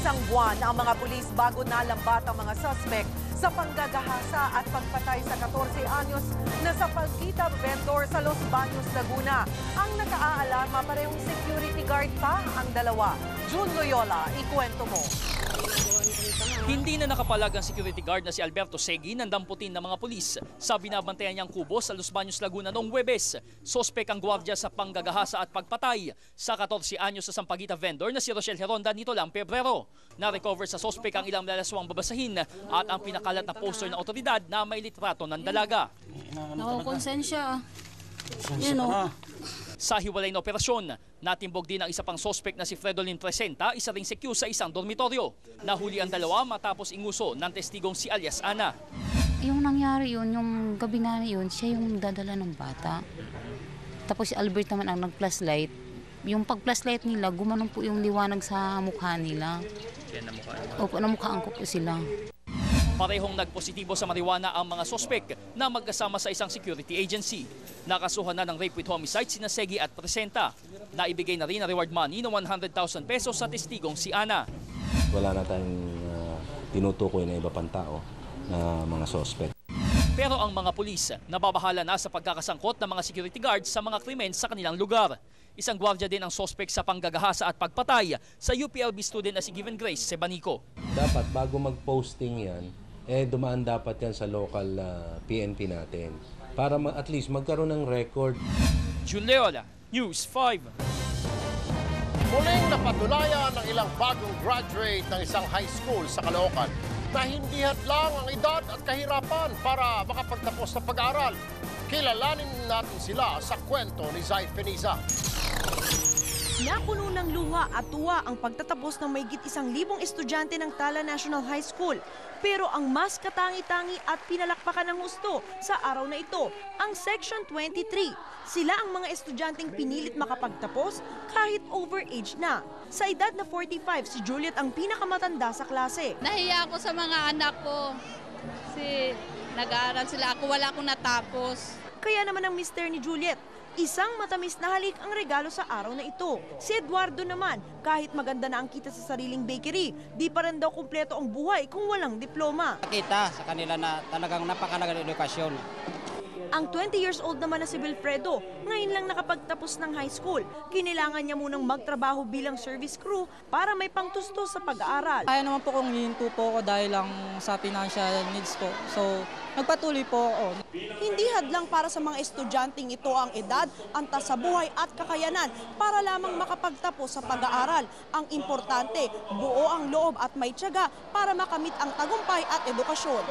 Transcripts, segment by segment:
Isang buwan ang mga pulis bago nalambat ang mga suspect sa panggagahasa at pagpatay sa 14 anyos na sa pagkita vendor sa Los Baños, Laguna. Ang nag-aalarma parehong security guard pa ang dalawa. June Loyola, ikwento mo. Hindi na nakapalag ang security guard na si Alberto Segui ng damputin ng mga pulis sa binabantayan niyang kubo sa Los Baños, Laguna noong Huwebes. Sospek ang gwardiya sa panggagahasa at pagpatay sa 14 anyos sa sampagita vendor na si Rochelle Heronda nito lang Pebrero. Na-recover sa sospek ang ilang lalaswang babasahin at ang pinakalat na poster ng otoridad na may litrato ng dalaga. Nakukonsensya. Sa hiwalay na operasyon, natimbog din ang isa pang sospek na si Fredolyn Presenta, isa ring secure sa isang dormitoryo. Nahuli ang dalawa matapos inguso ng testigong si alias Ana. Yung nangyari yun, yung gabi na yun, siya yung dadala ng bata. Tapos si Albert naman ang nag-flashlight. Yung pag-flashlight nila, gumanong po yung liwanag sa mukha nila. Opo, namukhaan ko po sila. Parehong nagpositibo sa marijuana ang mga sospek na magkasama sa isang security agency. Nakasuhan na ng rape with homicide sina Segui at Presenta. Naibigay na rin ang reward money ng 100,000 pesos sa testigong si Ana. Wala na tayong tinutukoy na iba pang tao na mga sospek. Pero ang mga pulis nababahala na sa pagkakasangkot ng mga security guards sa mga krimen sa kanilang lugar. Isang gwardiya din ang sospek sa panggagahasa at pagpatay sa UPLB student na si Given Grace Sebanico. Dapat bago mag-posting yan, dumaan dapat yan sa local PNP natin para at least magkaroon ng record. June Leola, News 5. Muling napatulayan ng ilang bagong graduate ng isang high school sa Caloocan na hindi hadlang ang edad at kahirapan para makapagtapos ng pag-aaral. Kilalanin natin sila sa kwento ni Zai Feniza. Napuno ng luha at tuwa ang pagtatapos ng mahigit 1,000 estudyante ng Tala National High School. Pero ang mas katangi-tangi at pinalakpakan ng husto sa araw na ito, ang Section 23. Sila ang mga estudyanteng pinilit makapagtapos kahit overage na. Sa edad na 45, si Juliet ang pinakamatanda sa klase. Nahiya ako sa mga anak ko kasi nag-aaral sila. Wala akong natapos. Kaya naman ang mister ni Juliet, isang matamis na halik ang regalo sa araw na ito. Si Eduardo naman, kahit maganda na ang kita sa sariling bakery, di pa rin daw kumpleto ang buhay kung walang diploma. Nakita sa kanila na talagang napakalaga ng edukasyon. Ang 20 years old naman na si Wilfredo, ngayon lang nakapagtapos ng high school. Kinailangan niya munang magtrabaho bilang service crew para may pangtusto sa pag-aaral. Kaya naman po kung hihinto po ako dahil lang sa financial needs ko. So, nagpatuloy po ako. Hindi hadlang para sa mga estudyanteng ito ang edad, antas sa buhay at kakayanan para lamang makapagtapos sa pag-aaral. Ang importante, buo ang loob at may tiyaga para makamit ang tagumpay at edukasyon.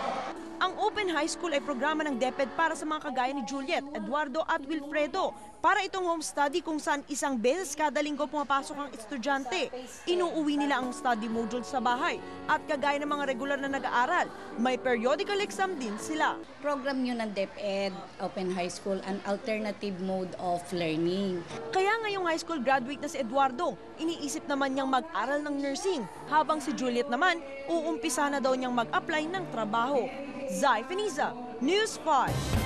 Ang Open High School ay programa ng DepEd para sa mga kagaya ni Juliet, Eduardo at Wilfredo. Para itong home study kung saan isang beses kada linggo pumapasok ang estudyante. Inuuwi nila ang study module sa bahay at kagaya ng mga regular na nag-aaral, may periodical exam din sila. Program nyo ng DepEd, Open High School, an alternative mode of learning. Kaya ngayong high school graduate na si Eduardo, iniisip naman niyang mag-aral ng nursing, habang si Juliet naman, uumpisa na daw niyang mag-apply ng trabaho. Zai Feniza, News 5.